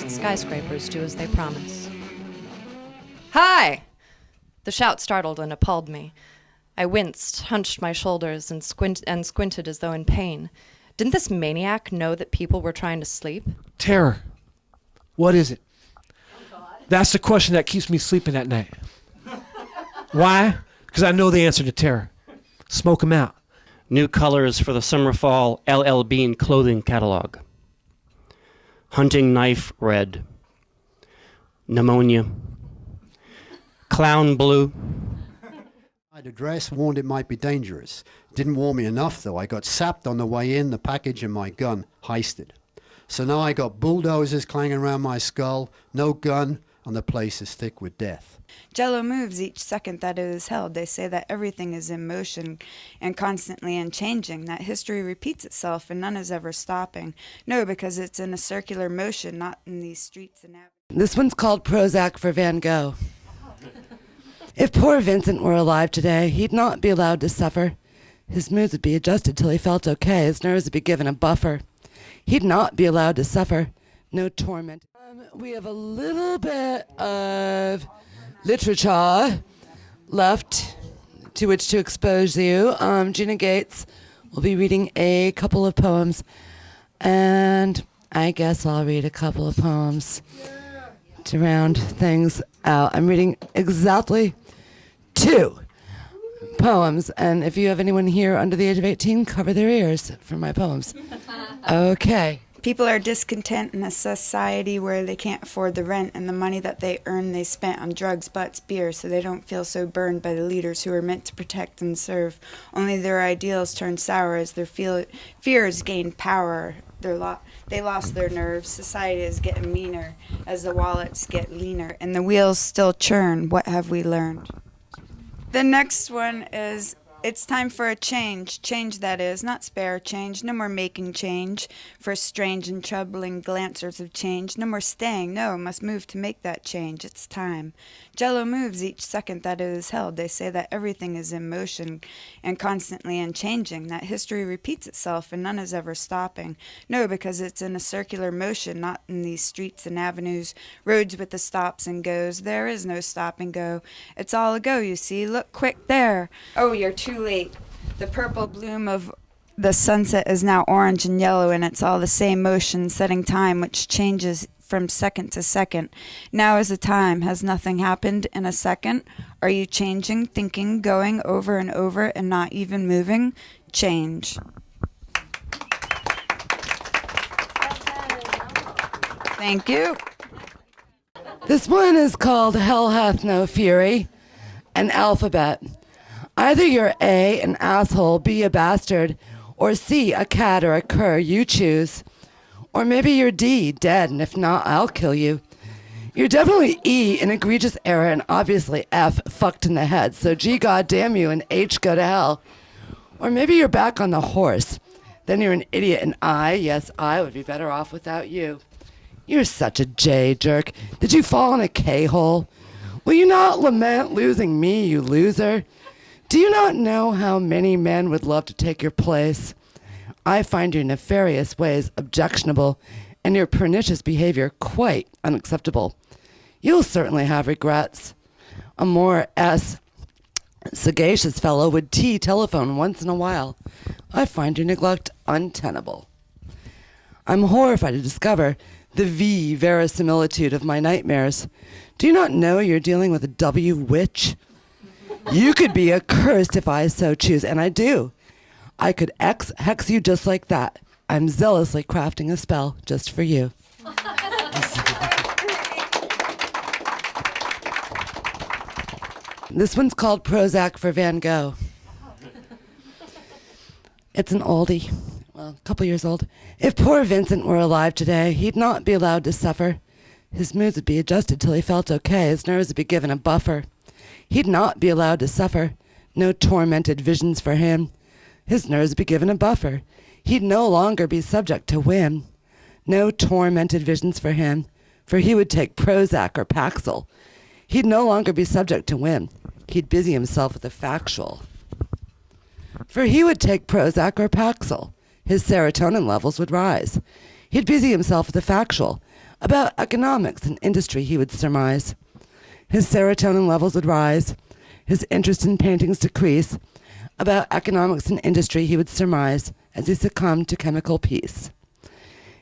Skyscrapers do as they promise. Hi! The shout startled and appalled me. I winced, hunched my shoulders, and squinted as though in pain. Didn't this maniac know that people were trying to sleep? Terror. What is it? Oh, God. That's the question that keeps me sleeping at night. Why? Because I know the answer to terror. Smoke 'em out. New colors for the summer-fall LL Bean clothing catalog. Hunting knife red. Pneumonia. Clown blue. My address warned it might be dangerous. Didn't warn me enough, though. I got sapped on the way in, the package and my gun heisted. So now I got bulldozers clanging around my skull, no gun, and the place is thick with death. Jello moves each second that it is held. They say that everything is in motion and constantly unchanging, that history repeats itself and none is ever stopping. No, because it's in a circular motion, not in these streets and avenues. This one's called Prozac for Van Gogh. If poor Vincent were alive today, he'd not be allowed to suffer. His moods would be adjusted till he felt okay. His nerves would be given a buffer. He'd not be allowed to suffer. No torment. We have a little bit of literature left to which to expose you. Gina Gates will be reading a couple of poems, and I guess I'll read a couple of poems to round things out. I'm reading exactly 2 poems, and if you have anyone here under the age of 18, cover their ears for my poems. Okay. People are discontent in a society where they can't afford the rent, and the money that they earn they spent on drugs, butts, beer, so they don't feel so burned by the leaders who are meant to protect and serve. Only their ideals turn sour as their fears gain power. They lost their nerves. Society is getting meaner as the wallets get leaner, and the wheels still churn. What have we learned? The next one is, it's time for a change. Change, that is, not spare change. No more making change for strange and troubling glancers of change. No more staying. No, must move to make that change. It's time. Jello moves each second that it is held. They say that everything is in motion and constantly unchanging, that history repeats itself and none is ever stopping. No, because it's in a circular motion, not in these streets and avenues, roads with the stops and goes. There is no stop and go. It's all a go, you see. Look quick there. Oh, you're too late. The purple bloom of the sunset is now orange and yellow, and it's all the same motion, setting time, which changes from second to second. Now is the time. Has nothing happened in a second? Are you changing, thinking, going over and over and not even moving? Change. Thank you. This one is called Hell Hath No Fury, an alphabet. Either you're A, an asshole, B, a bastard, or C, a cat or a cur, you choose. Or maybe you're D, dead, and if not, I'll kill you. You're definitely E, an egregious error, and obviously F, fucked in the head, so G, goddamn you, and H, go to hell. Or maybe you're back on the horse. Then you're an idiot, and I, yes, I would be better off without you. You're such a J, jerk. Did you fall in a K-hole? Will you not lament losing me, you loser? Do you not know how many men would love to take your place? I find your nefarious ways objectionable and your pernicious behavior quite unacceptable. You'll certainly have regrets. A more sagacious fellow would telephone once in a while. I find your neglect untenable. I'm horrified to discover the verisimilitude of my nightmares. Do you not know you're dealing with a W witch? You could be accursed if I so choose, and I do. I could hex you just like that. I'm zealously crafting a spell just for you. This one's called Prozac for Van Gogh. It's an oldie. Well, a couple years old. If poor Vincent were alive today, he'd not be allowed to suffer. His moods would be adjusted till he felt okay. His nerves would be given a buffer. He'd not be allowed to suffer. No tormented visions for him. His nerves would be given a buffer. He'd no longer be subject to whim. No tormented visions for him, for he would take Prozac or Paxil. He'd no longer be subject to whim. He'd busy himself with the factual. For he would take Prozac or Paxil. His serotonin levels would rise. He'd busy himself with the factual. About economics and industry he would surmise. His serotonin levels would rise. His interest in paintings decrease. About economics and industry he would surmise as he succumbed to chemical peace.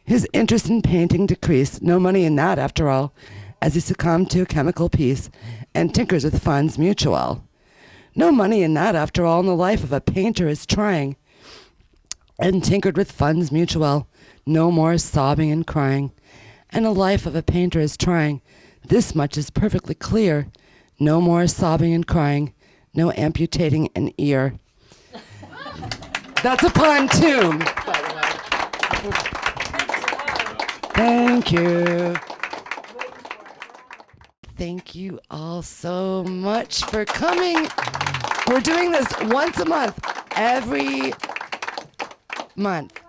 His interest in painting decreased, no money in that after all, as he succumbed to a chemical peace and tinkers with funds mutual. No money in that after all, and the life of a painter is trying, and tinkered with funds mutual, no more sobbing and crying. And the life of a painter is trying, this much is perfectly clear, no more sobbing and crying, no amputating an ear. That's a pun too, by the way. Thank you. Thank you all so much for coming. We're doing this once a month, every month.